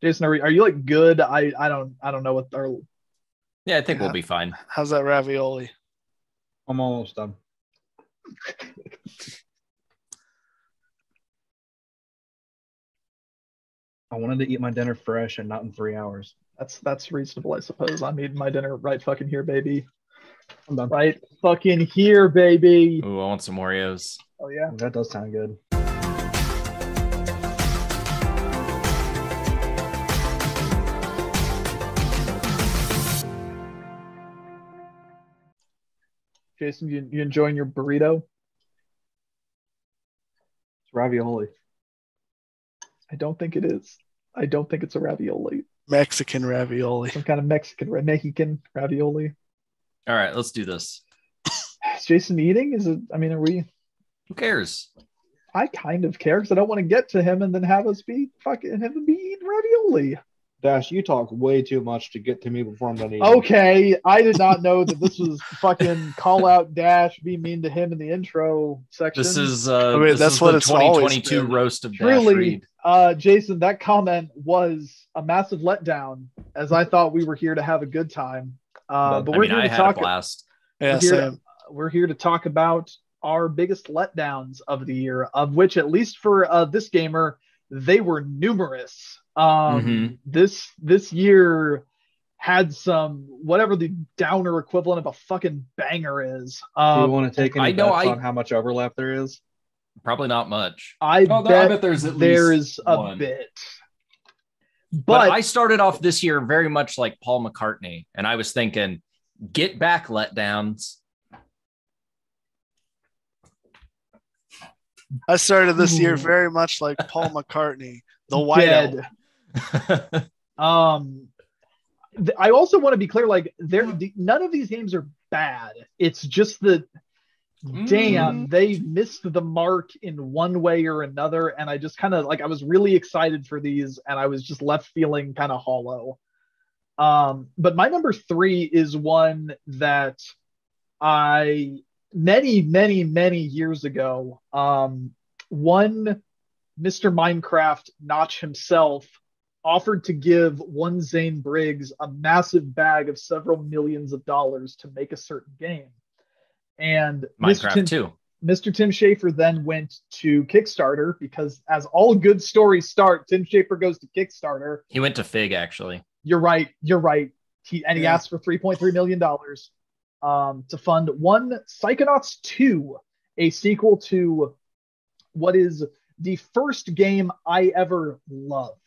Jason, are you like good? I don't know what our Yeah, I think we'll be fine. How's that ravioli? I'm almost done. I wanted to eat my dinner fresh and not in 3 hours. that's reasonable, I suppose. I'm eating my dinner right fucking here, baby. I'm done. Right fucking here, baby. Ooh, I want some Oreos. Oh yeah. That does sound good. Jason, you enjoying your burrito? It's ravioli. I don't think it is. I don't think it's a ravioli. Mexican ravioli. Some kind of Mexican ravioli. All right, let's do this. Is Jason eating? Is it? I mean, are we? Who cares? I kind of care because I don't want to get to him and then have us be fucking him be eating ravioli. Dash, you talk way too much to get to me before I'm done eating. Okay, I did not know that this was fucking call out Dash, be mean to him in the intro section. This is that's what the it's always 2022 been. roast of Dash Really, Reed. Jason, that comment was a massive letdown, as I thought we were here to have a good time. But we're here I to had talk. a blast. Yeah, We're here to talk about our biggest letdowns of the year, of which, at least for this gamer, they were numerous. This year had some, whatever the downer equivalent of a fucking banger is. Do you want to take any bets I- on how much overlap there is? Probably not much. I bet there's at there's a one. bit. But I started off this year very much like Paul McCartney, and I was thinking, get back letdowns. I started this year very much like Paul McCartney, the whiteout. Dead. I also want to be clear, like none of these games are bad. It's just that, damn, they missed the mark in one way or another, and I just kind of like I was really excited for these, and I was just left feeling kind of hollow. But my number 3 is one that I many years ago, one Mr. Minecraft Notch himself offered to give one Zane Briggs a massive bag of several millions of dollars to make a certain game. And Minecraft 2. Mr. Tim Schafer then went to Kickstarter, because as all good stories start, Tim Schafer goes to Kickstarter. He went to Fig, actually. You're right. He asked for $3.3 million to fund one Psychonauts 2, a sequel to what is the first game I ever loved.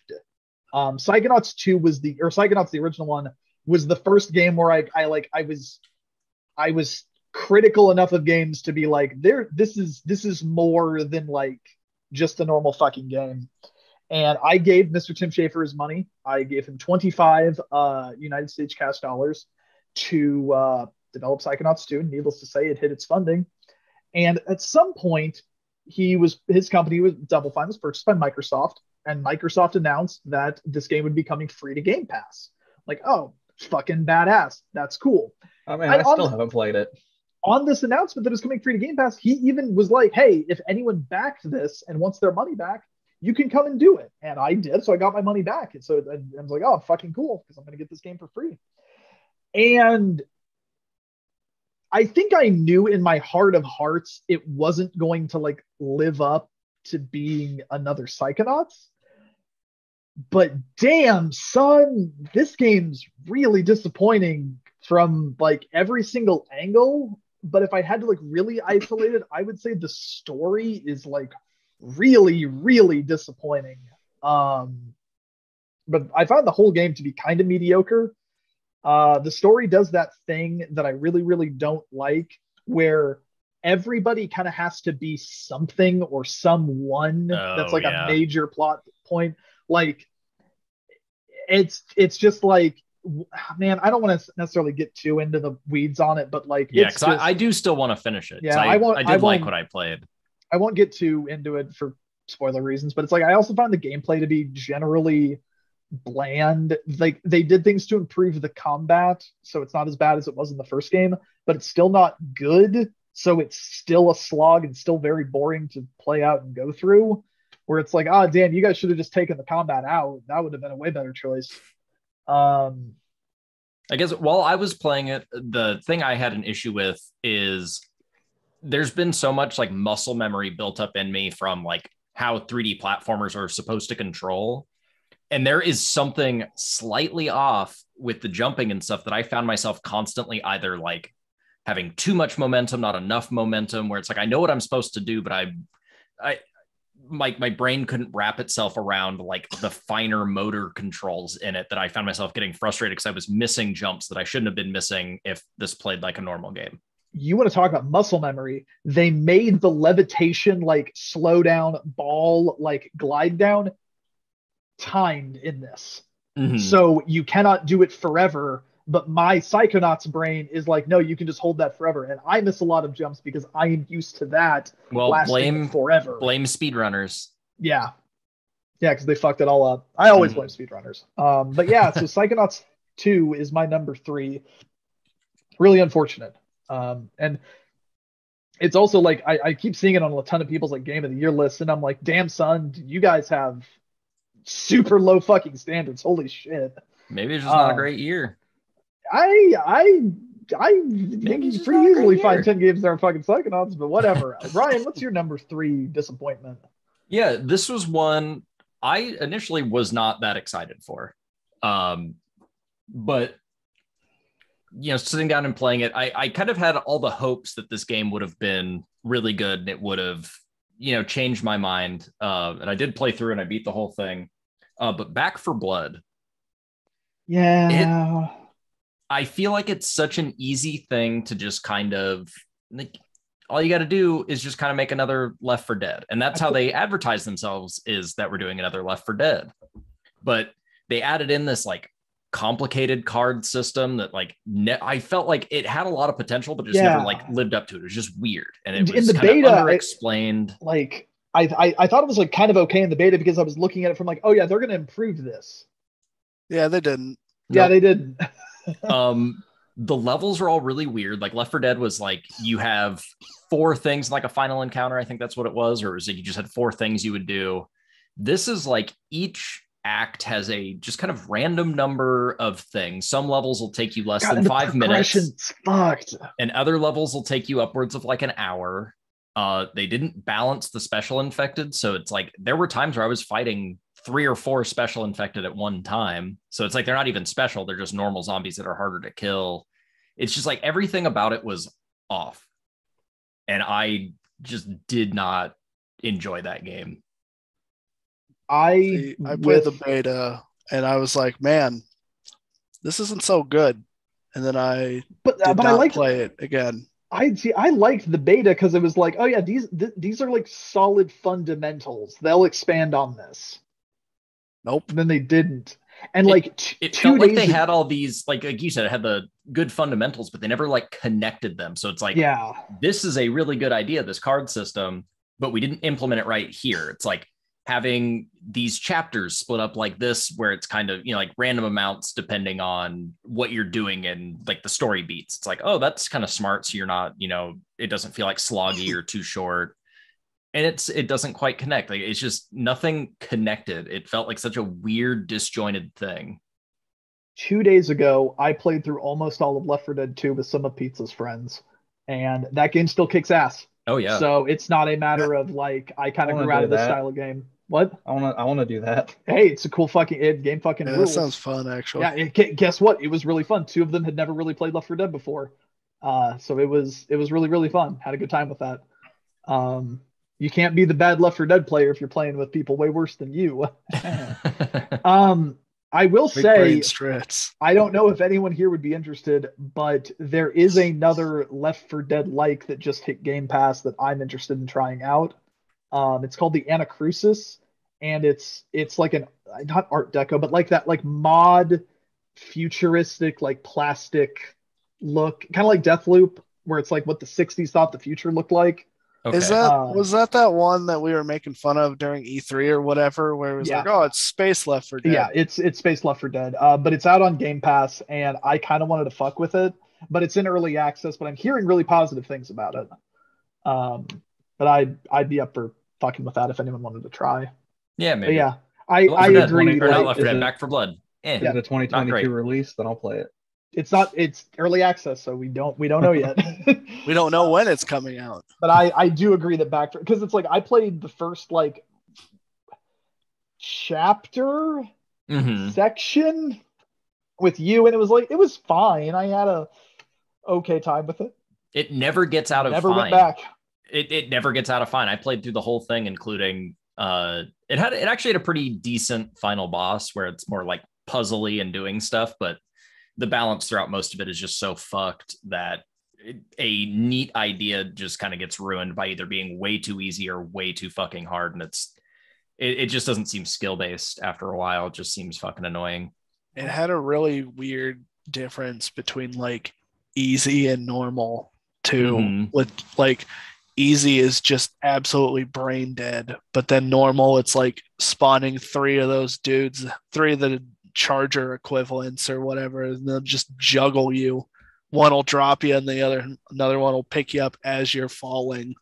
Psychonauts 2 Psychonauts, the original one, was the first game where I was critical enough of games to be like, this is more than like just a normal fucking game. And I gave Mr. Tim Schafer his money. I gave him 25 United States cash dollars to develop Psychonauts 2. Needless to say, it hit its funding. And at some point, his company Double Fine was purchased by Microsoft, and Microsoft announced that this game would be coming free to Game Pass. Like, oh, fucking badass. That's cool. I mean, I still haven't played it. On this announcement that it's coming free to Game Pass, he even was like, hey, if anyone backed this and wants their money back, you can come and do it. And I did, so I got my money back. And so I was like, oh, fucking cool, because I'm going to get this game for free. And I think I knew in my heart of hearts it wasn't going to like live up to being another Psychonauts. But damn, son, this game's really disappointing from like every single angle. But if I had to like really isolate it, I would say the story is like really disappointing. But I found the whole game to be kind of mediocre. The story does that thing that I really don't like, where everybody kind of has to be something or someone that's like a major plot point. Like it's just like, man, I don't want to necessarily get too into the weeds on it, but like, yeah, because I do still want to finish it. Yeah, I did like what I played. I won't get too into it for spoiler reasons, but it's like I also found the gameplay to be generally bland. Like they did things to improve the combat, so it's not as bad as it was in the first game, but it's still not good. So it's still a slog and still very boring to play out and go through. where it's like, oh, damn, you guys should have just taken the combat out. That would have been a way better choice. I guess while I was playing it, the thing I had an issue with is there's been so much like muscle memory built up in me from like how 3D platformers are supposed to control. And there is something slightly off with the jumping and stuff that I found myself constantly either like having too much momentum, not enough momentum, where it's like, I know what I'm supposed to do, but my brain couldn't wrap itself around like the finer motor controls in it, that I found myself getting frustrated because I was missing jumps that I shouldn't have been missing if this played like a normal game. You want to talk about muscle memory? They made the levitation, like slow down ball, like glide down timed in this. Mm-hmm. So you cannot do it forever. But my Psychonauts brain is like, no, you can just hold that forever. And I miss a lot of jumps because I am used to that lasting forever. Blame speedrunners. Yeah. Yeah, because they fucked it all up. I always blame speedrunners. But yeah, so Psychonauts 2 is my number 3. Really unfortunate. And it's also like, I keep seeing it on a ton of people's like Game of the Year lists, and I'm like, damn, son, you guys have super low fucking standards. Holy shit. Maybe it's just not a great year. I can pretty easily find 10 games that are fucking Psychonauts, but whatever. Ryan, what's your number 3 disappointment? Yeah, this was one I initially was not that excited for. But you know, sitting down and playing it, I kind of had all the hopes that this game would have been really good and it would have, you know, changed my mind. And I did play through and I beat the whole thing. But Back 4 Blood. Yeah. I feel like it's such an easy thing to just kind of like, all you got to do is just kind of make another Left 4 Dead. And that's how they advertise themselves, is that we're doing another Left 4 Dead. But they added in this like complicated card system that like I felt like it had a lot of potential, but just never like lived up to it. It was just weird. And it was in the beta underexplained. I thought it was like kind of okay in the beta because I was looking at it from like, oh yeah, they're going to improve this. Yeah, they didn't. Yeah, they didn't. The levels are all really weird. Like Left 4 Dead was like, you have 4 things like a final encounter. I think that's what it was. Or was it you just had 4 things you would do? This is like each act has a just kind of random number of things. Some levels will take you less than 5 minutes. Fucked. And other levels will take you upwards of like an hour. They didn't balance the special infected. So it's like there were times where I was fighting 3 or 4 special infected at one time. So it's like they're not even special. They're just normal zombies that are harder to kill. It's just like everything about it was off. And I just did not enjoy that game. I played the beta and I was like, man, this isn't so good. And then I play it again. I liked the beta because it was like, oh yeah, these are like solid fundamentals. They'll expand on this. Nope. And then they didn't. And like it felt like they had all these, like you said, it had the good fundamentals, but they never like connected them. So it's like, yeah, this is a really good idea, this card system, but we didn't implement it right here. It's like having these chapters split up like this, where it's kind of, you know, like random amounts depending on what you're doing and like the story beats. It's like, oh, that's kind of smart. So you're not, you know, it doesn't feel like sloggy or too short. And it doesn't quite connect. Like it's just nothing connected. It felt like such a weird, disjointed thing. 2 days ago, I played through almost all of Left 4 Dead 2 with some of Pizza's friends, and that game still kicks ass. Oh yeah. So it's not a matter of like I kind of grew out of this style of game. What? I want to do that. Hey, it's a cool fucking game. Fucking rules. That sounds fun, actually. Yeah. Guess what? It was really fun. 2 of them had never really played Left 4 Dead before, so it was really, really fun. Had a good time with that. You can't be the bad Left 4 Dead player if you're playing with people way worse than you. I will say, I don't know if anyone here would be interested, but there is another Left 4 Dead like that just hit Game Pass that I'm interested in trying out. It's called the Anacrusis, and it's like an not Art Deco, but like that like mod futuristic like plastic look, kind of like Deathloop, where it's like what the 60s thought the future looked like. Okay. Was that one that we were making fun of during E3 or whatever, where it was like, oh, it's Space Left 4 Dead? Yeah, it's Space Left 4 Dead, but it's out on Game Pass, and I kind of wanted to fuck with it, but it's in early access. But I'm hearing really positive things about it. But I'd be up for fucking with that if anyone wanted to try. Yeah, maybe. But yeah, I agree. Or not Left 4 Dead, Back 4 Blood. Is it a 2022 release? Then I'll play it. It's not. It's early access, so we don't know yet. We don't know when it's coming out. But I do agree that because it's like I played the first like chapter section with you, and it was fine. I had a okay time with it. It never gets out of never fine. Went back. It never gets out of fine. I played through the whole thing, including it actually had a pretty decent final boss where it's more like puzzly and doing stuff, but the balance throughout most of it is just so fucked that a neat idea just kind of gets ruined by either being way too easy or way too fucking hard, and it just doesn't seem skill based after a while. It just seems fucking annoying. It had a really weird difference between like easy and normal too. With like easy is just absolutely brain dead, but then normal, it's like spawning 3 of those dudes, 3 of the charger equivalents or whatever, and they'll just juggle you. One will drop you and another one will pick you up as you're falling.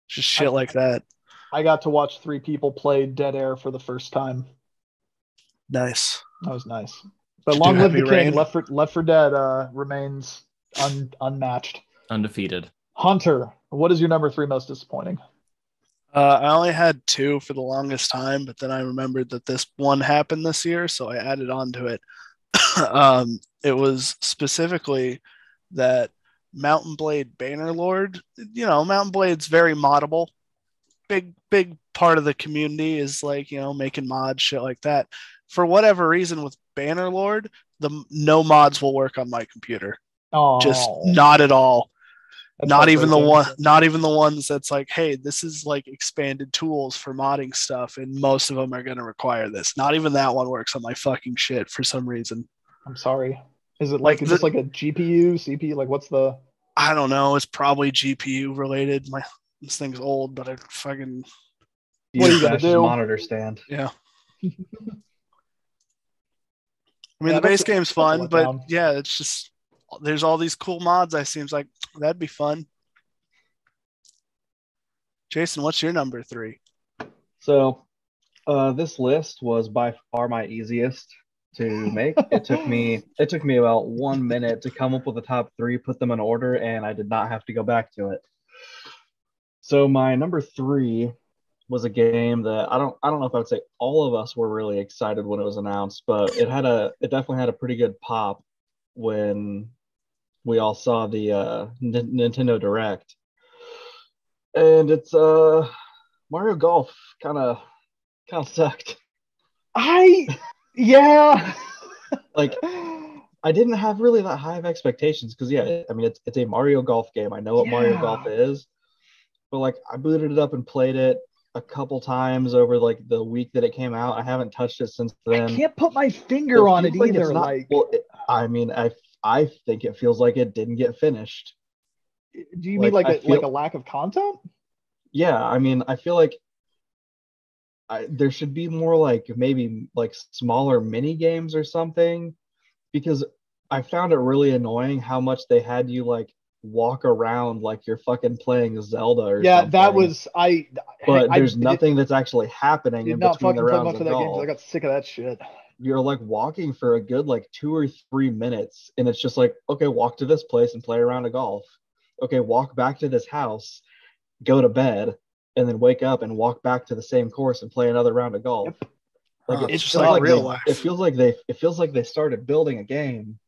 Just shit like that. I got to watch 3 people play Dead Air for the first time. Nice. That was nice. But long live the king. Left 4 Dead remains unmatched. Undefeated. Hunter, what is your number 3 most disappointing? I only had 2 for the longest time, but then I remembered that this one happened this year, so I added on to it. It was specifically that Mountain Blade Bannerlord. You know, Mountain Blade's very moddable. Big part of the community is like, you know, making mods, shit like that. For whatever reason with Bannerlord, no mods will work on my computer. Oh, just not at all. Not even the ones that's like, hey, this is like expanded tools for modding stuff, and most of them are going to require this. Not even that one works on my fucking shit for some reason. I'm sorry. Is it like, is this like a GPU, CPU? Like, what's the? I don't know. It's probably GPU related. This thing's old, but I fucking. What are you gonna do? Monitor stand. Yeah. I mean, the base game's fun, but yeah, it's just there's all these cool mods. I seems like that'd be fun. Jason, what's your number 3? So, this list was by far my easiest to make. It took me about 1 minute to come up with the top 3, put them in order, and I did not have to go back to it. So my number 3 was a game that I don't know if I would say all of us were really excited when it was announced, but it definitely had a pretty good pop when we all saw the Nintendo Direct. And it's Mario Golf kind of sucked. Yeah. Like, I didn't have really that high of expectations because, yeah, I mean, it's a Mario Golf game. I know what Mario Golf is, but like I booted it up and played it a couple times over like the week that it came out. I haven't touched it since then. I can't put my finger on it either. I mean, I think it feels like it didn't get finished. Do you mean like a lack of content? Yeah, I mean, I feel like there should be more like maybe like smaller mini games or something, because I found it really annoying how much they had you like walk around like you're fucking playing Zelda or something. That was but there's nothing that's actually happening in between the rounds of golf. I got sick of that shit. You're like walking for a good like 2 or 3 minutes, and it's just like, okay, walk to this place and play a round of golf. Okay, walk back to this house, go to bed, and then wake up and walk back to the same course and play another round of golf. Yep. Like it's just like real life. It feels like they started building a game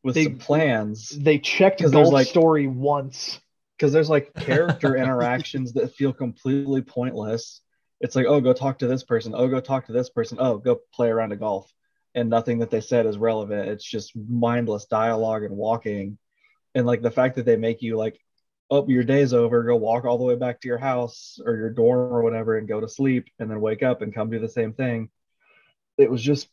with some plans. They checked Golf Story once. Because there's like character interactions that feel completely pointless. It's like, oh, go talk to this person. Oh, go talk to this person. Oh, go play a round of golf. And nothing that they said is relevant. It's just mindless dialogue and walking. And like the fact that they make you like, oh, your day's over, go walk all the way back to your house or your dorm or whatever and go to sleep and then wake up and come do the same thing. It was just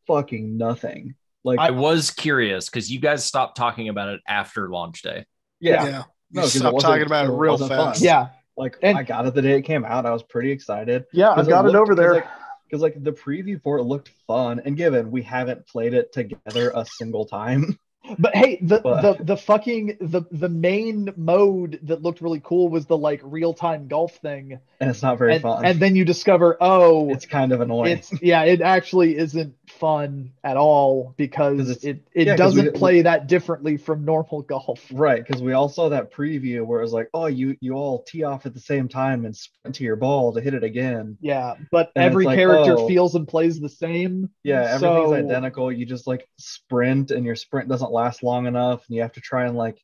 fucking nothing. Like, I was curious because you guys stopped talking about it after launch day. Yeah. No, stopped talking about it real fast. Fun. Yeah. Like, I got it the day it came out. I was pretty excited. Yeah, I got it over there. Because like the preview for it looked fun. And given we haven't played it together a single time, But hey, But- the fucking the main mode that looked really cool was the like real time golf thing, and it's not very fun. and then you discover, oh, It's kind of annoying. it actually isn't fun at all because it doesn't play that differently from normal golf. Right, because we all saw that preview where it was like, oh, you all tee off at the same time and sprint to your ball to hit it again. Yeah, but And every it's like, character oh, feels and plays the same. yeah, everything's so, identical. You just like sprint and your sprint doesn't last long enough, and you have to try and like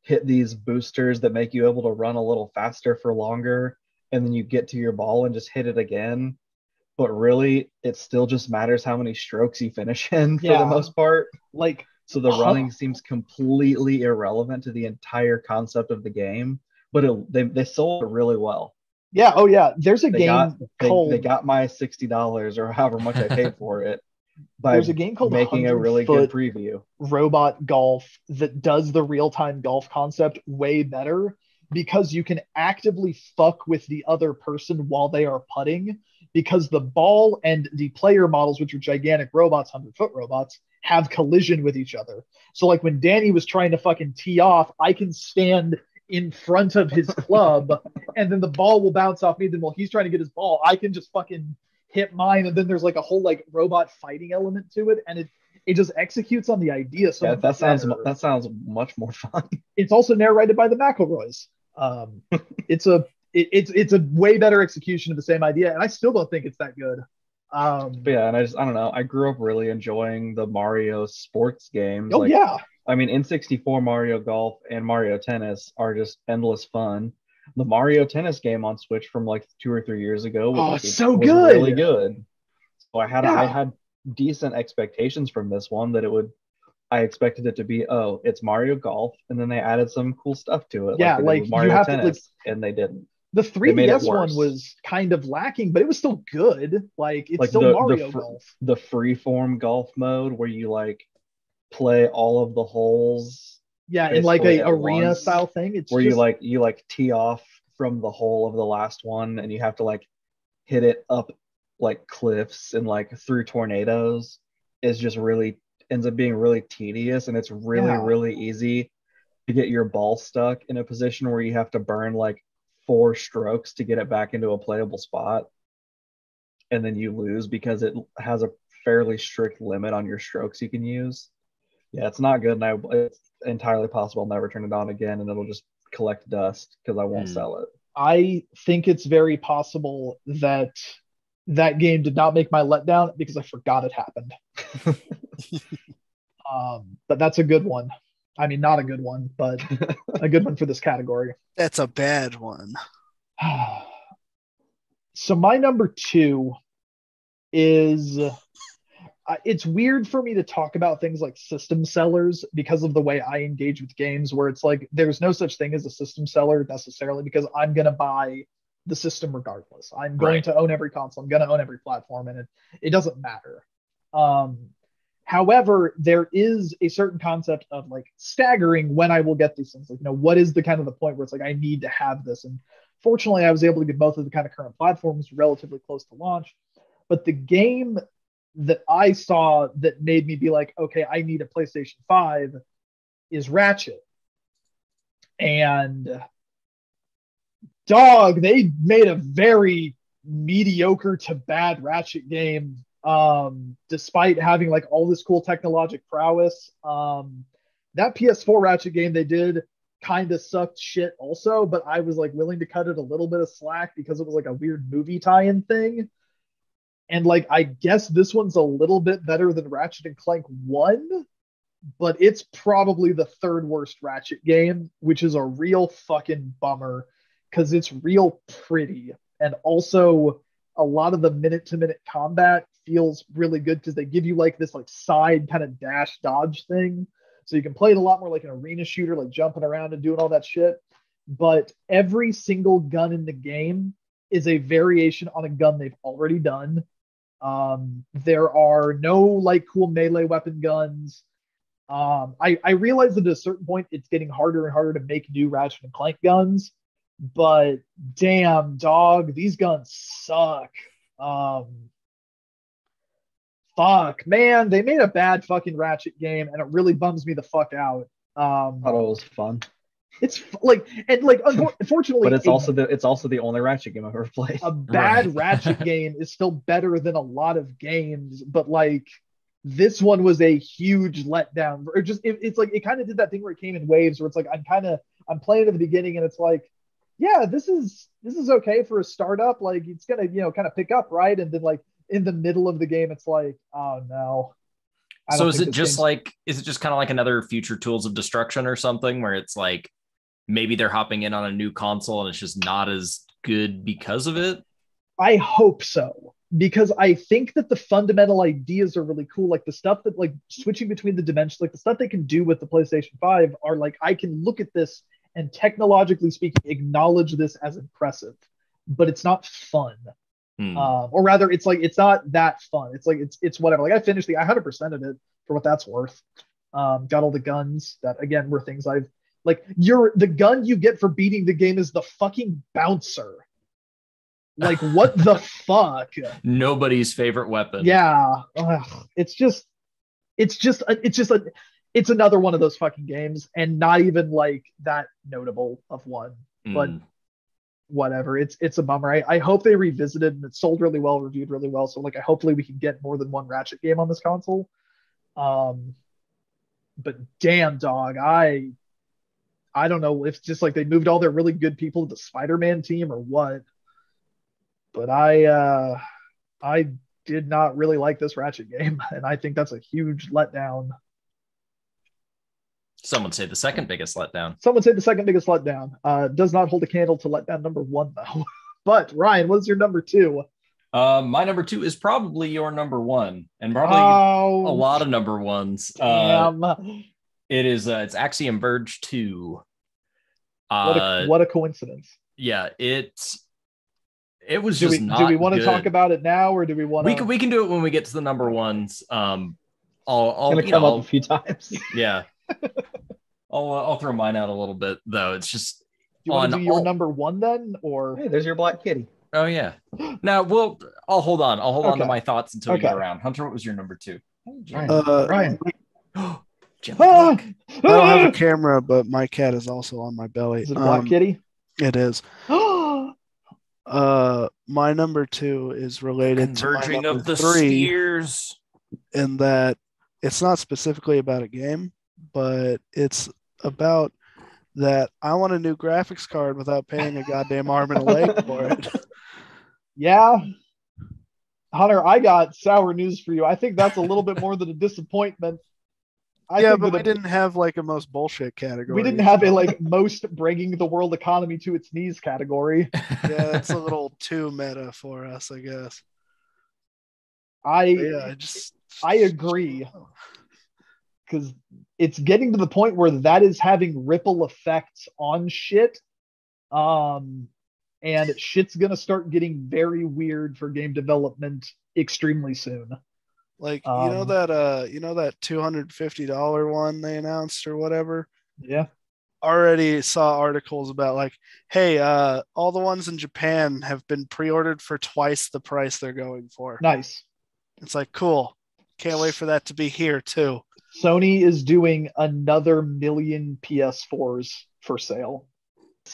hit these boosters that make you able to run a little faster for longer, and then you get to your ball and just hit it again. But really, it still just matters how many strokes you finish in for the most part. Like, so the running seems completely irrelevant to the entire concept of the game, but they sold it really well. Yeah, oh yeah. There's a game called... They got my $60 or however much I paid for it by there's a game called making a really good preview. Robot Golf that does the real-time golf concept way better because you can actively fuck with the other person while they are putting, because the ball and the player models, which are gigantic robots, 100-foot robots, have collision with each other. So like when Danny was trying to fucking tee off, I can stand in front of his club and then the ball will bounce off me. Then while he's trying to get his ball, I can just fucking hit mine. And then there's like a whole like robot fighting element to it. And it just executes on the idea. So that sounds much more fun. It's also narrated by the McElroys. It's a way better execution of the same idea. And I still don't think it's that good. But yeah, and I don't know. I grew up really enjoying the Mario sports games. Oh, yeah. I mean, N64 Mario Golf and Mario Tennis are just endless fun. The Mario Tennis game on Switch from like 2 or 3 years ago was good. Really good. So I had decent expectations from this one that I expected it to be, oh, it's Mario Golf, and then they added some cool stuff to it. Yeah, like Mario you have Tennis, and they didn't. The 3DS one was kind of lacking, but it was still good. Like it's still Mario Golf. The freeform golf mode where you like play all of the holes. Yeah, in like a arena style thing. It's where you tee off from the hole of the last one, and you have to like hit it up like cliffs and like through tornadoes. Is just really ends up being really tedious, and it's really easy to get your ball stuck in a position where you have to burn like 4 strokes to get it back into a playable spot, and then you lose because it has a fairly strict limit on your strokes you can use. Yeah, it's not good, and it's entirely possible I'll never turn it on again, and it'll just collect dust because I won't sell it. I think it's very possible that game did not make my letdown because I forgot it happened. But that's a good one. I mean, not a good one, but a good one for this category. That's a bad one. So my number 2 is, it's weird for me to talk about things like system sellers because of the way I engage with games, where it's like there's no such thing as a system seller necessarily, because I'm going to buy the system regardless. I'm going to own every console. I'm going to own every platform, and it doesn't matter. However, there is a certain concept of like staggering when I will get these things. Like, what is the kind of the point where it's like, I need to have this. And fortunately, I was able to get both of the kind of current platforms relatively close to launch. But the game that I saw that made me be like, okay, I need a PlayStation 5 is Ratchet. And dog, they made a very mediocre to bad Ratchet game. Despite having like all this cool technologic prowess. That PS4 Ratchet game they did kind of sucked shit also, but I was like willing to cut it a little bit of slack because it was like a weird movie tie-in thing. And like, I guess this one's a little bit better than Ratchet and Clank 1, but it's probably the 3rd worst Ratchet game, which is a real fucking bummer because it's real pretty. And also a lot of the minute-to-minute combat feels really good because they give you like this like side kind of dash dodge thing. So you can play it a lot more like an arena shooter, like jumping around and doing all that shit. But every single gun in the game is a variation on a gun they've already done. There are no like cool melee weapon guns. I realize that at a certain point it's getting harder and harder to make new Ratchet and Clank guns, but damn dog, these guns suck. fuck, man, they made a bad fucking Ratchet game, and it really bums me the fuck out. I thought it was fun, It's like, and like, unfortunately, but it's also the only Ratchet game I've ever played. a bad Right. Ratchet game is still better than a lot of games, but like this one was a huge letdown. Or just it's like it kind of did that thing where it came in waves, where it's like I'm playing at the beginning, and it's like, yeah, this is okay for a startup. Like it's gonna kind of pick up, right? And then like in the middle of the game, it's like, oh no. So is it just kind of like another Future Tools of Destruction or something, where it's like maybe they're hopping in on a new console and it's just not as good because of it? I hope so, because I think that the fundamental ideas are really cool. Like the stuff that like switching between the dimensions, like the stuff they can do with the PlayStation 5 are like, I can look at this and technologically speaking, acknowledge this as impressive, but it's not fun. Or rather, it's like it's not that fun. It's like it's whatever. Like I finished I 100% of it for what that's worth. Got all the guns that again were things I've like. The gun you get for beating the game is the fucking bouncer. Like what the fuck? Nobody's favorite weapon. Yeah, it's another one of those fucking games, and not even like that notable of one, but. Whatever, it's a bummer. I hope they revisit it, and it sold really well, reviewed really well, so like hopefully we can get more than one Ratchet game on this console. But damn dog, I don't know if it's just like they moved all their really good people to the Spider-Man team or what, but I did not really like this Ratchet game, and I think that's a huge letdown. Some would say the second biggest letdown. Some would say the second biggest letdown. Does not hold a candle to letdown number one, though. But Ryan, what's your number two? My number two is probably your number one, and probably a lot of number ones. It is it's Axiom Verge 2. What a coincidence. Yeah, it was do just we, not do we want to good. talk about it now, or do we want to? We can do it when we get to the number ones. I'll gonna come up a few times. Yeah. I'll throw mine out a little bit though. It's just do you want to do your number one then, or hey, there's your Black Kitty. Oh yeah. Now I'll hold on. I'll hold on to my thoughts until you get around. Hunter, what was your number two? Ryan. I don't have a camera, but my cat is also on my belly. Is it a Black Kitty? It is. My number two is related to my number of the three, spheres. in that it's not specifically about a game, but it's about that I want a new graphics card without paying a goddamn arm and a leg for it. Yeah. Hunter, I got sour news for you. I think that's a little bit more than a disappointment. But we didn't have like a most bullshit category. We didn't have a like most bringing the world economy to its knees category. Yeah, it's a little too meta for us, I guess. I agree. Because it's getting to the point where that is having ripple effects on shit. And shit's going to start getting very weird for game development extremely soon. Like, you know that $250 one they announced or whatever? Yeah. Already saw articles about like, hey, all the ones in Japan have been pre-ordered for twice the price they're going for. Nice. It's like, cool. Can't wait for that to be here too. Sony is doing another million PS4s for sale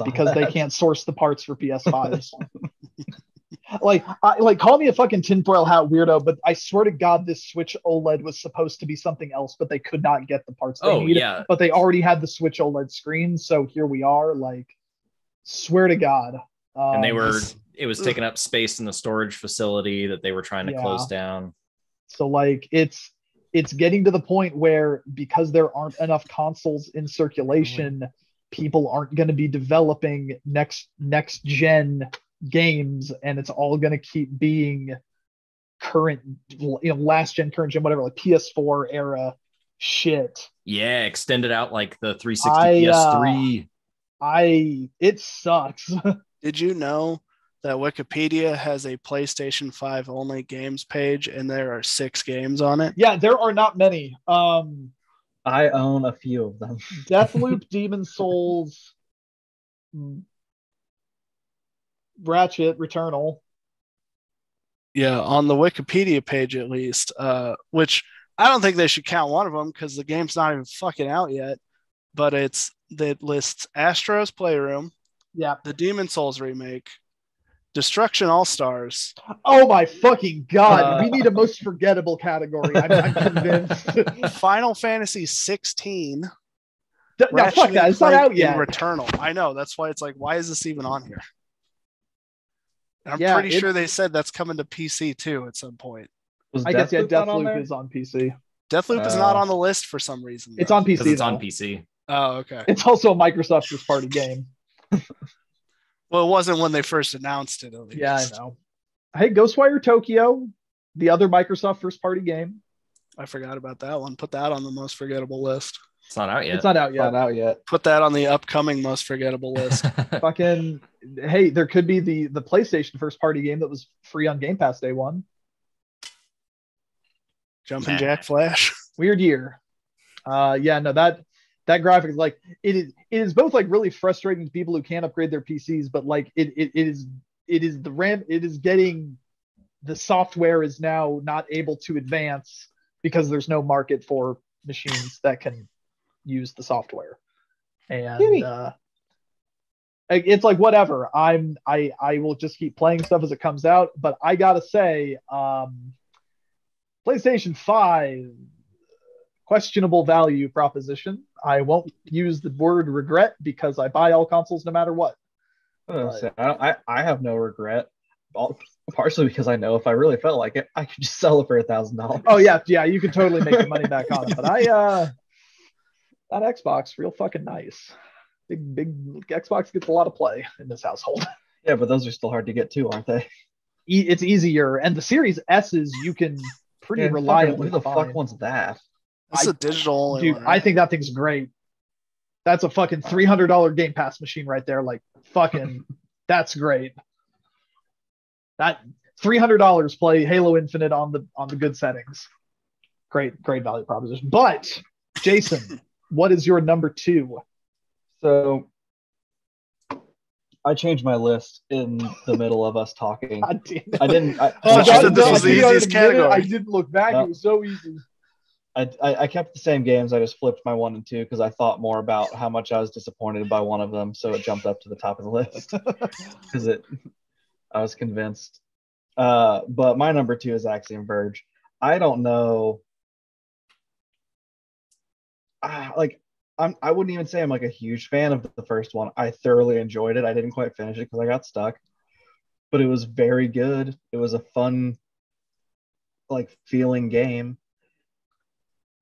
because they can't source the parts for PS5s. Call me a fucking tinfoil hat weirdo, but I swear to God, this Switch OLED was supposed to be something else, but they could not get the parts they needed. Yeah. But they already had the Switch OLED screen, so here we are. Like, swear to God. And it was taking up space in the storage facility that they were trying to close down. So like it's getting to the point where because there aren't enough consoles in circulation, people aren't going to be developing next gen games, and it's all going to keep being current, last gen, current gen, whatever, like PS4 era shit. Yeah, extended out like the 360 PS3. It sucks. Did you know that Wikipedia has a PlayStation 5 only games page and there are 6 games on it? Yeah, there are not many. I own a few of them. Deathloop, Demon's Souls, Ratchet, Returnal. Yeah, on the Wikipedia page at least, which I don't think they should count one of them because the game's not even fucking out yet. But that lists Astro's Playroom, Yeah. the Demon Souls remake, Destruction All Stars. Oh my fucking god! We need a most forgettable category. I'm convinced. Final Fantasy 16. No, fuck that. It's not out yet. Returnal. I know. That's why it's like, why is this even on here? I'm pretty sure they said that's coming to PC too at some point. I guess Deathloop is on PC. Deathloop is not on the list for some reason. It's on PC. It's on PC. Oh, okay. It's also a Microsoft first party game. Well, it wasn't when they first announced it. At least. Yeah, I know. Hey, Ghostwire Tokyo, the other Microsoft first party game. I forgot about that one. Put that on the most forgettable list. It's not out yet. It's not out yet. Not out yet. Put that on the upcoming most forgettable list. Fucking hey, there could be the PlayStation first party game that was free on Game Pass day one. Jumpin' Jack Flash. Weird year. Yeah, no, that graphic is like it is both like really frustrating to people who can't upgrade their PCs, but like it is the RAM, it is getting, the software is now not able to advance because there's no market for machines that can use the software. And it's like whatever. I will just keep playing stuff as it comes out, but I gotta say, PlayStation 5, questionable value proposition. I won't use the word regret because I buy all consoles no matter what. I have no regret. Partially because I know if I really felt like it, I could just sell it for $1,000. Oh yeah, you could totally make the money back on it. But that Xbox, real fucking nice. Big Xbox gets a lot of play in this household. Yeah, but those are still hard to get too, aren't they? It's easier, and the Series S's you can pretty reliably. Who the fuck wants that? It's a digital. Dude, I think that thing's great. That's a fucking $300 Game Pass machine right there. Like fucking, that's great. That $300 play Halo Infinite on the good settings. Great value proposition. But Jason, what is your number 2? So I changed my list in the middle of us talking. God damn it. I didn't. This was the easiest category. I didn't look back. No. It was so easy. I kept the same games. I just flipped my 1 and 2 because I thought more about how much I was disappointed by one of them, so it jumped up to the top of the list because I was convinced. But my number 2 is Axiom Verge. I don't know. I wouldn't even say I'm like a huge fan of the first one. I thoroughly enjoyed it. I didn't quite finish it because I got stuck, but it was very good. It was a fun, like, feeling game.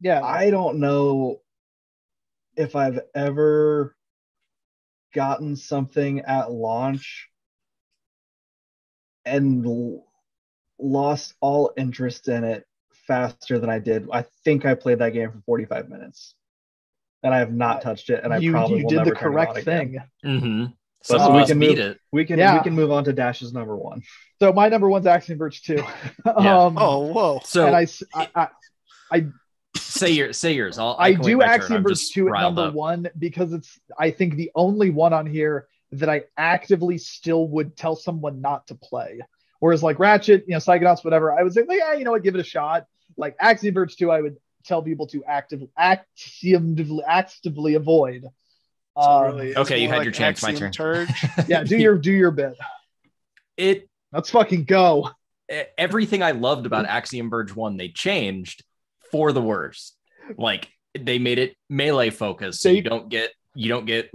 Yeah. I don't know if I've ever gotten something at launch and lost all interest in it faster than I did. I think I played that game for 45 minutes. And I have not touched it, and I probably will never turn it on again. You did the correct thing. Mm-hmm. So we can beat it. We can move on to Dash's number 1. So my number 1's Axiom Verge 2. Yeah. Whoa! So and I say yours. I do Axiom Verge 2 at number 1 because it's, I think, the only one on here that I actively still would tell someone not to play. Whereas like Ratchet, Psychonauts, whatever, I would say, yeah, what, give it a shot. Like Axiom Verge 2, I would tell people to actively avoid. Really, okay, you had your chance. My turn. Yeah, do your bit. Let's fucking go. Everything I loved about Axiom Verge 1, they changed for the worst. Like they made it melee focused, so you don't get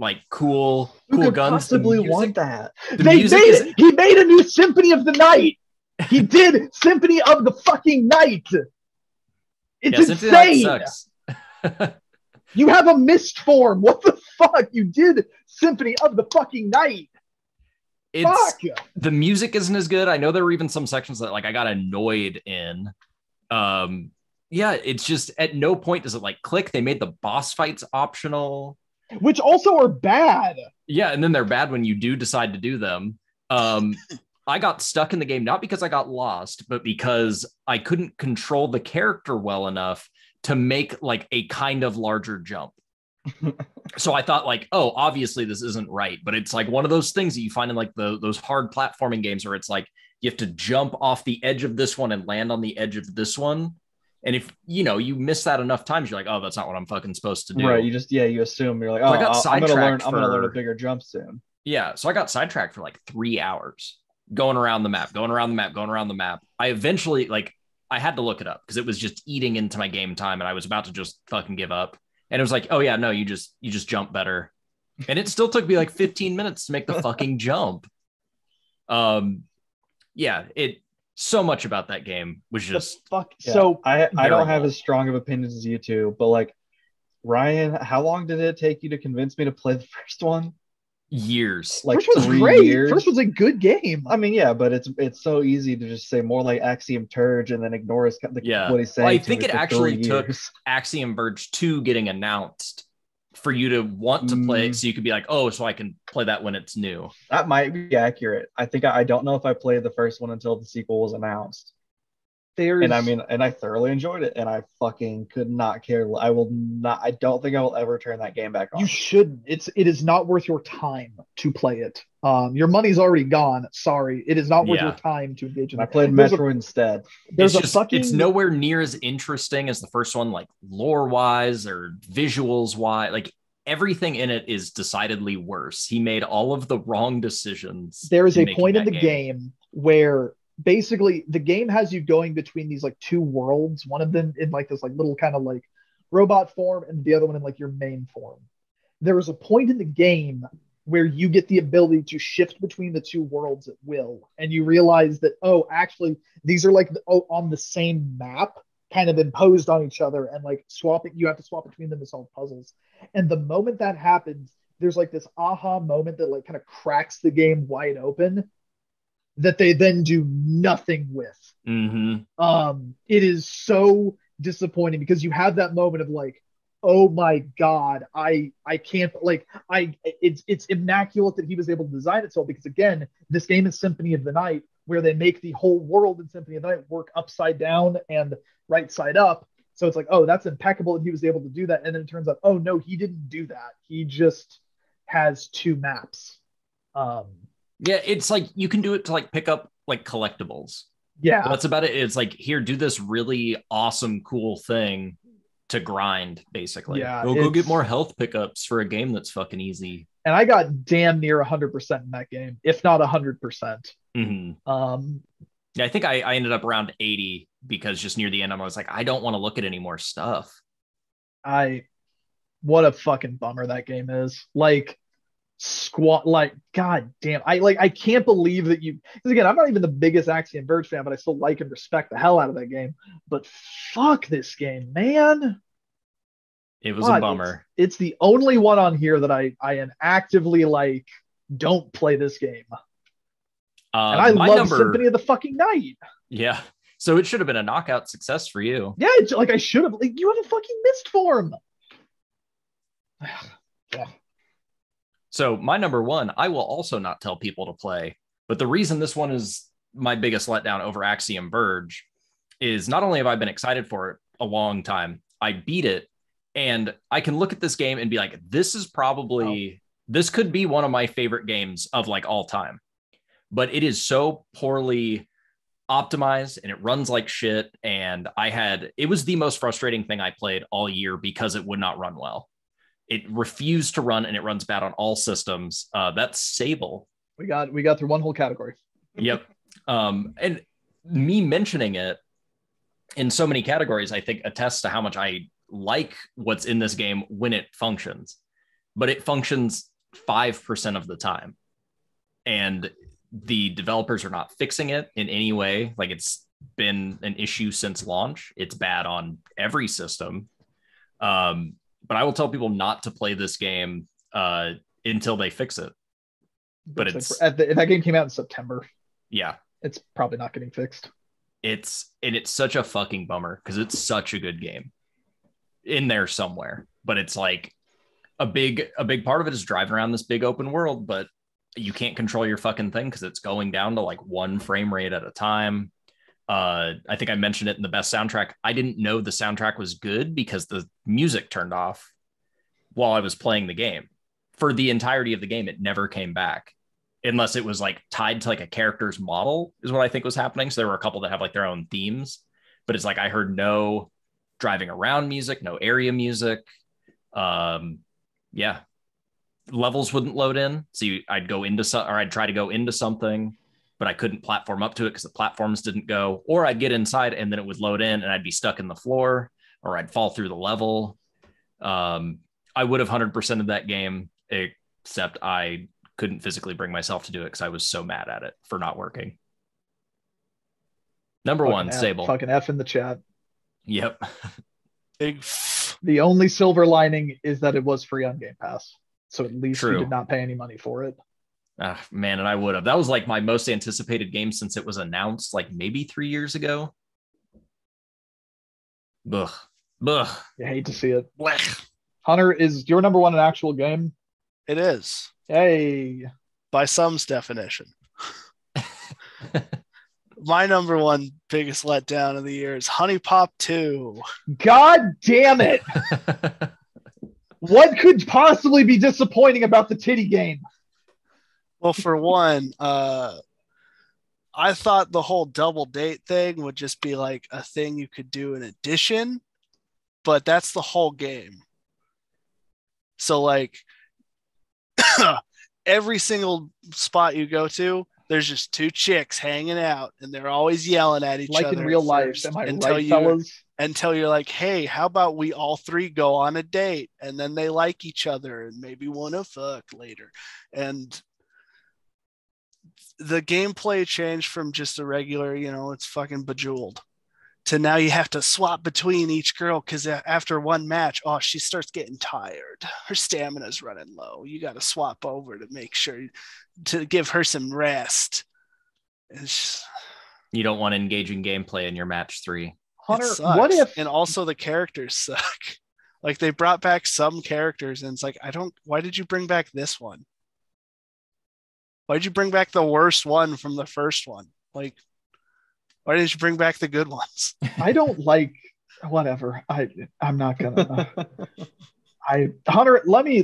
like cool guns. Possibly want that. He made a new Symphony of the Night. He did Symphony of the fucking Night. It's insane. You have a mist form. What the fuck? You did Symphony of the fucking Night. Fuck. The music isn't as good. I know there were even some sections that like I got annoyed in. Yeah, it's just at no point does it like click. They made the boss fights optional, which also are bad. Yeah, and then they're bad when you do decide to do them. I got stuck in the game, not because I got lost, but because I couldn't control the character well enough to make like a kind of larger jump. So I thought like, oh, obviously this isn't right. But it's like one of those things that you find in like those hard platforming games where it's like, You have to jump off the edge of this one and land on the edge of this one. And if you miss that enough times, you're like, oh, that's not what I'm fucking supposed to do. Right. You assume you're like, so I got I'm gonna learn a bigger jump soon. Yeah. So I got sidetracked for like 3 hours going around the map. I eventually I had to look it up because it was just eating into my game time and I was about to just fucking give up. And it was like, oh yeah, no, you just jump better. And it still took me like 15 minutes to make the fucking jump. Yeah, so much about that game was just So I don't have as strong of opinions as you two, but like Ryan, how long did it take you to convince me to play the first one? Years. Like first one's great. First one's a good game. I mean, yeah, but it's so easy to just say more like Axiom Verge and then ignore what he's saying. Well, I think it actually took Axiom Verge 2 getting announced for you to want to play it, so you could be like, oh, so I can play that when it's new. That might be accurate. I think I don't know if I played the first one until the sequel was announced. And I thoroughly enjoyed it, and I fucking could not care. I don't think I will ever turn that game back on. You shouldn't. It is not worth your time to play it. Your money's already gone. Sorry, it is not worth your time to engage in. I played Metroid instead. It's nowhere near as interesting as the first one, like lore wise or visuals wise. Like everything in it is decidedly worse. He made all of the wrong decisions. There is a point in the game where basically the game has you going between these like two worlds, one of them in like this like little kind of like robot form and the other one in like your main form. There is a point in the game where you get the ability to shift between the two worlds at will, and you realize that, oh, actually these are like on the same map, kind of imposed on each other, and like you have to swap between them to solve puzzles. And the moment that happens, there's like this aha moment that like kind of cracks the game wide open, that they then do nothing with. It is so disappointing because you have that moment of like, oh my God, I can't, like, it's immaculate that he was able to design it so, because again, this game is Symphony of the Night, where they make the whole world in Symphony of the Night work upside down and right side up. So it's like, oh, that's impeccable that he was able to do that. And then it turns out, oh no, he didn't do that. He just has two maps. Yeah, it's like you can do it to like pick up like collectibles. Yeah. That's about it. It's like, here, do this really awesome, cool thing to grind, basically. Yeah. Go get more health pickups for a game that's fucking easy. And I got damn near 100% in that game, if not 100%. Yeah, I think I ended up around 80 because just near the end, I was like, I don't want to look at any more stuff. What a fucking bummer that game is. Like, god damn, I can't believe that because again, I'm not even the biggest Axiom Verge fan, but I still like and respect the hell out of that game. But fuck this game, man. It was a bummer. It's the only one on here that I am actively like, don't play this game. And I love Symphony of the fucking Night. Yeah, so it should have been a knockout success for you. Yeah, it's like I should have. Like, you have a fucking mist form. Yeah. So my number one, I will also not tell people to play, but the reason this one is my biggest letdown over Axiom Verge is not only have I been excited for it a long time, I beat it, and I can look at this game and be like, this could be one of my favorite games of like all time, but it is so poorly optimized and it runs like shit. And it was the most frustrating thing I played all year because it would not run well. It refused to run, and it runs bad on all systems. That's Sable. We got through one whole category. Yep. And me mentioning it in so many categories, I think attests to how much I like what's in this game when it functions. But it functions 5% of the time. And the developers are not fixing it in any way. Like, it's been an issue since launch. It's bad on every system. But I will tell people not to play this game until they fix it. But if that game came out in September, yeah, it's probably not getting fixed. It's such a fucking bummer because it's such a good game in there somewhere. But it's like a big part of it is driving around this big open world, but you can't control your fucking thing because it's going down to like 1 frame rate at a time. I think I mentioned it in the best soundtrack. I didn't know the soundtrack was good because the music turned off while I was playing the game. For the entirety of the game, it never came back. unless it was like tied to like a character's model is what I think was happening. So there were a couple that have like their own themes, but it's like I heard no driving around music, no area music. Yeah, levels wouldn't load in. So I'd go into or I'd try to go into something, but I couldn't platform up to it because the platforms didn't go, or I'd get inside and then it would load in and I'd be stuck in the floor, or I'd fall through the level. I would have 100% of that game, except I couldn't physically bring myself to do it because I was so mad at it for not working. Number Fucking one, F, Sable. Fucking F in the chat. Yep. The only silver lining is that it was free on Game Pass. So at least True. you did not pay any money for it. Man, and I would have. That was like my most anticipated game since it was announced, like maybe 3 years ago. Ugh. You hate to see it. Blech. Hunter, is your number one an actual game? It is. Hey. By some's definition. My number one biggest letdown of the year is Honey Pop 2. God damn it. What could possibly be disappointing about the titty game? Well, for one, I thought the whole double date thing would just be like a thing you could do in addition, but that's the whole game. So like every single spot you go to, there's just two chicks hanging out and they're always yelling at each other. Like in real life, am I right, fellas? Until you're like, hey, how about we all three go on a date? And then they like each other and maybe want to fuck later. And the gameplay changed from just a regular, it's fucking Bejeweled, to now you have to swap between each girl because after one match, she starts getting tired. Her stamina's running low. You got to swap over to make sure to give her some rest. You don't want engaging gameplay in your match 3. Hunter, what if... And also the characters suck. Like they brought back some characters and it's like, why did you bring back this one? Why did you bring back the worst one from the first one? Like, why didn't you bring back the good ones? I don't like whatever. I'm not gonna. Hunter, let me.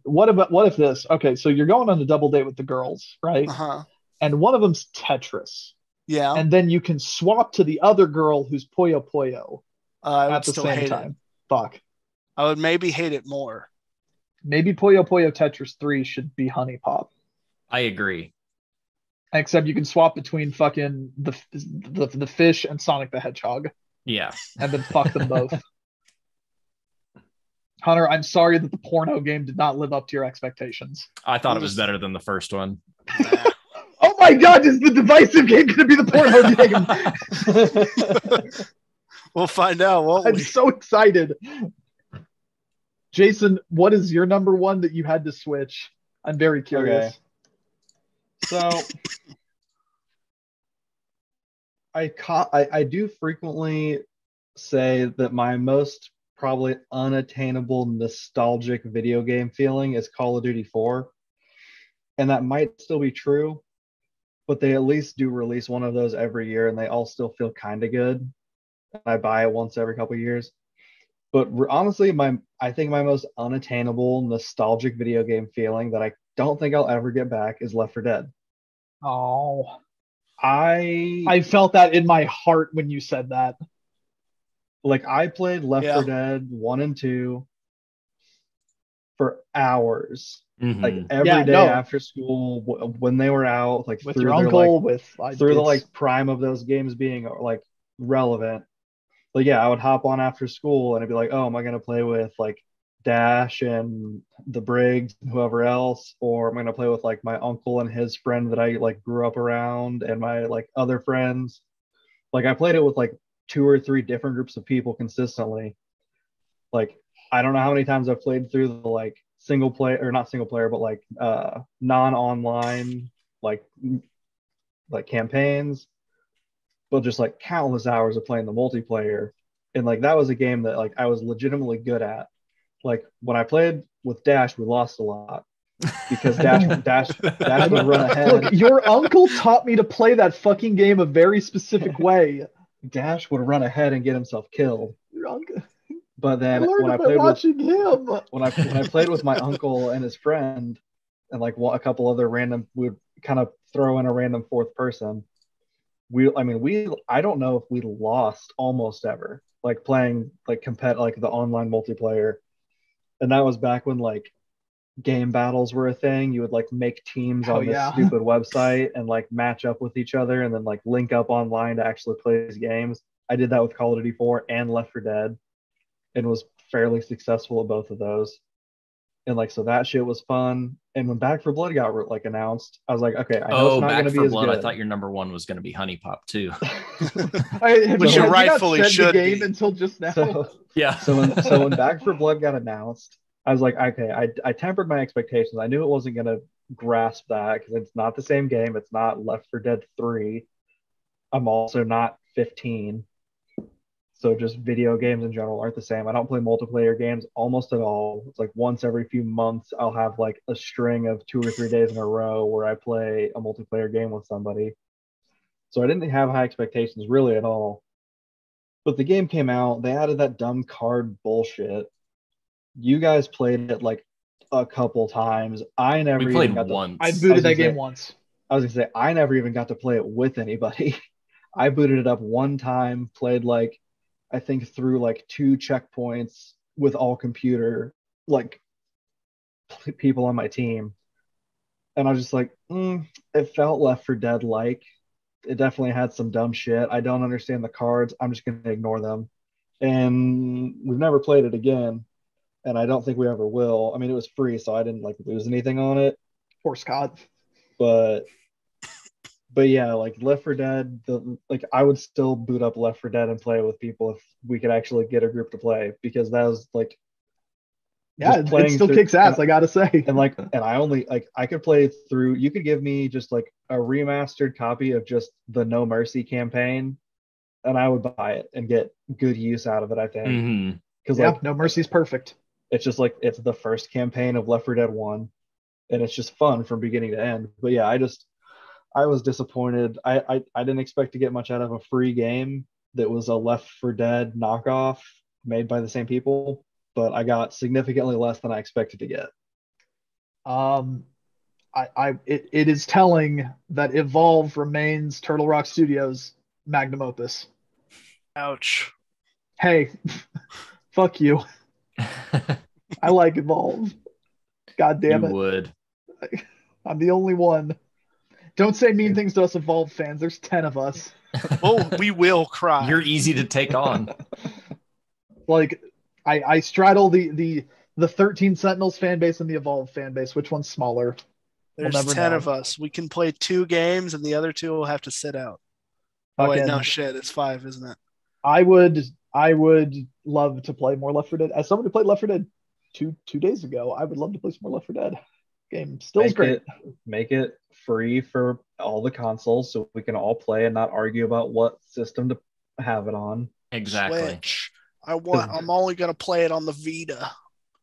What if this? Okay, so you're going on a double date with the girls, right? Uh-huh. And one of them's Tetris. Yeah. And then you can swap to the other girl who's Puyo Puyo at the same time. Fuck. I would maybe hate it more. Maybe Puyo Puyo Tetris 3 should be Honey Pop. I agree. Except you can swap between fucking the fish and Sonic the Hedgehog. Yeah. And then fuck them both. Hunter, I'm sorry that the porno game did not live up to your expectations. I thought it was better than the first one. Oh my god, is the divisive game going to be the porno game? We'll find out, won't we? I'm so excited. Jason, what is your number one that you had to switch? I'm very curious. Okay. So I do frequently say that my most probably unattainable nostalgic video game feeling is Call of Duty 4. And that might still be true, but they at least do release one of those every year and they all still feel kind of good. I buy it once every couple of years. But honestly, I think my most unattainable nostalgic video game feeling that I don't think I'll ever get back is Left 4 Dead. Oh, I felt that in my heart when you said that. Like I played Left 4 Dead 1 and 2 for hours, like every day after school when they were out, like with your uncle, through the like prime of those games being like relevant. Like I would hop on after school and I'd be like, oh, am I gonna play with like Dash and the Briggs and whoever else, or I'm gonna play with like my uncle and his friend that I like grew up around and my like other friends. Like I played it with like 2 or 3 different groups of people consistently. Like I don't know how many times I've played through the like single player, or not single player, but like non-online like campaigns, but just like countless hours of playing the multiplayer. And like that was a game that like I was legitimately good at. Like when I played with Dash, we lost a lot because Dash would run ahead. Look, your uncle taught me to play that fucking game a very specific way. Dash would run ahead and get himself killed. Your uncle. But then when I played with my uncle and his friend and like a couple other random, we would kind of throw in a random fourth person, I don't know if we lost almost ever, like playing like like the online multiplayer. And that was back when like game battles were a thing. You would like make teams on this stupid website and like match up with each other and then like link up online to actually play these games. I did that with Call of Duty 4 and Left 4 Dead and was fairly successful at both of those. And like, so that shit was fun. And when Back 4 Blood got like announced, I was like, okay, I know it's not going to be as good. I thought your number one was going to be Honey Pop too. Which you rightfully should the game be. Until just now. So when Back 4 Blood got announced, I was like, okay, I tempered my expectations. I knew it wasn't going to grasp that because it's not the same game. It's not Left 4 Dead 3. I'm also not 15. So just video games in general aren't the same. I don't play multiplayer games almost at all. It's like once every few months, I'll have like a string of 2 or 3 days in a row where I play a multiplayer game with somebody. So I didn't have high expectations really at all. But the game came out. They added that dumb card bullshit. You guys played it like a couple times. I never played once. I booted that game once. I was gonna say I never even got to play it with anybody. I booted it up one time, played like I think through like 2 checkpoints with all computer like people on my team, and I was just like, it felt Left 4 Dead like. It definitely had some dumb shit. I don't understand the cards. I'm just gonna ignore them, and we've never played it again. And I don't think we ever will. I mean, it was free, so I didn't like lose anything on it. Poor Scott. But yeah, like Left 4 Dead, I would still boot up Left 4 Dead and play it with people if we could actually get a group to play, because that was like, yeah, it still kicks ass, I gotta say. And I could play through. You could give me just like a remastered copy of just the No Mercy campaign, and I would buy it and get good use out of it. I think because No Mercy's perfect. It's just like it's the first campaign of Left 4 Dead 1, and it's just fun from beginning to end. But yeah, I was disappointed. I didn't expect to get much out of a free game that was a Left 4 Dead knockoff made by the same people, but I got significantly less than I expected to get. It is telling that Evolve remains Turtle Rock Studios' magnum opus. Ouch. Hey, fuck you. I like Evolve. God damn it. You would. I'm the only one. Don't say mean things to us Evolve fans. There's 10 of us. Oh, we will cry. You're easy to take on. Like, I straddle the 13 Sentinels fan base and the Evolve fan base. Which one's smaller? There's 10 of us. We can play 2 games, and the other 2 will have to sit out. Oh, wait, no, shit. It's 5, isn't it? I would love to play more Left 4 Dead. As someone who played Left 4 Dead two days ago, I would love to play some more Left 4 Dead. Game still is great. Make it free for all the consoles so we can all play and not argue about what system to have it on. Exactly. Switch. I'm only gonna play it on the Vita.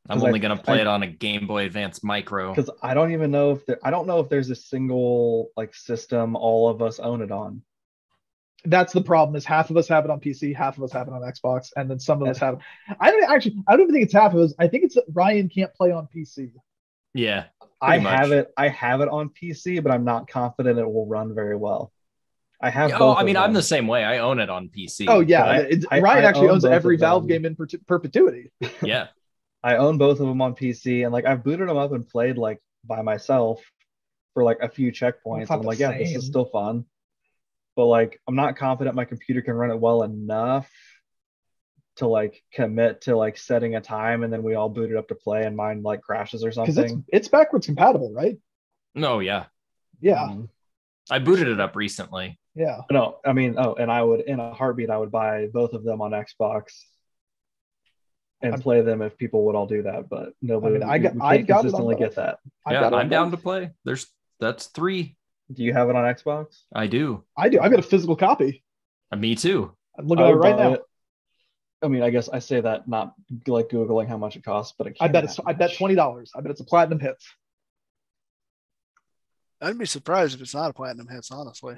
I'm only gonna play it on a Game Boy Advance Micro. Because I don't even know if there's a single like system all of us own it on. That's the problem. Is half of us have it on PC, half of us have it on Xbox, and then some of us have it. I don't even think it's half of us. I think it's that Ryan can't play on PC. Yeah. I have it on PC, but I'm not confident it will run very well. I have both. I mean, I'm the same way. I own it on PC. Oh yeah, Ryan actually owns every Valve game in perpetuity. Yeah. I own both of them on PC, and like I've booted them up and played like by myself for like a few checkpoints. And I'm like, yeah, this is still fun. But like, I'm not confident my computer can run it well enough to like commit to like setting a time and then we all boot it up to play and mine like crashes or something. Because it's backwards compatible, right? No, yeah. Yeah. I booted it up recently. Yeah. No, I mean, and I would, in a heartbeat, I would buy both of them on Xbox and play them if people would all do that. But nobody, I can't consistently get that. Yeah, I'm down to play. That's 3. Do you have it on Xbox? I do. I've got a physical copy. Me too. I'm looking at it right now. I mean, I guess I say that not like Googling how much it costs, but I bet $20. I bet it's a platinum hits. I'd be surprised if it's not a platinum hits, honestly.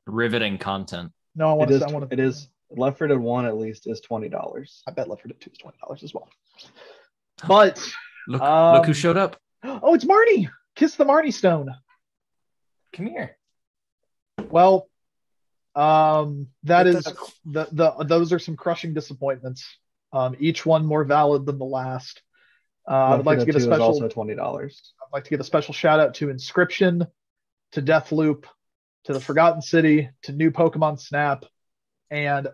Riveting content. No, I want to. It is. Left 4 Dead 1 at least is $20. I bet Left 4 Dead 2 is $20 as well. But look who showed up. Oh, it's Marnie. Kiss the Marnie Stone. Come here. Well, those are some crushing disappointments. Each one more valid than the last. I would like to give a special also $20. I'd like to give a special shout out to Inscription, to Deathloop, to the Forgotten City, to New Pokemon Snap, and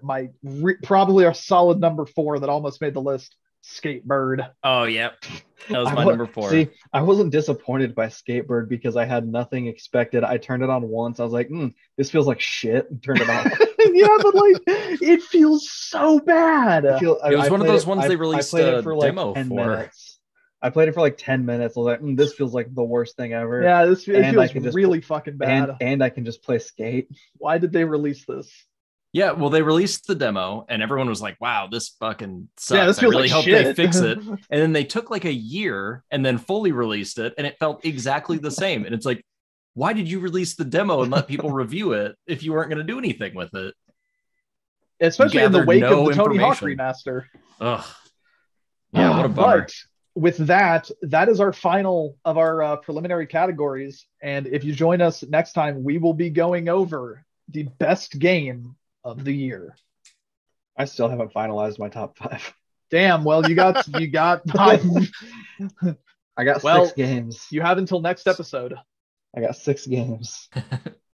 probably our solid number 4 that almost made the list, Skatebird. Oh, yeah. That was my number 4. See, I wasn't disappointed by Skatebird because I had nothing expected. I turned it on once. I was like, this feels like shit. And turned it off. Yeah, but like, it feels so bad. It was one of those ones they released a demo 10 for. Minutes. I played it for like 10 minutes. I was like, this feels like the worst thing ever. Yeah, it feels really fucking bad. And I can just play Skate. Why did they release this? Yeah, well, they released the demo and everyone was like, wow, this fucking sucks. Yeah, this feels I really like hope shit. they fix it. And then they took like a year and then fully released it and it felt exactly the same. And it's like, why did you release the demo and let people review it if you weren't going to do anything with it? Especially in the wake of the Tony Hawk remaster. Ugh. Yeah, what a bummer. But with that is our final of our preliminary categories. And if you join us next time, we will be going over the best game of the year. I still haven't finalized my top 5. Damn. Well, you got I got 6 games. You have until next episode. I got 6 games.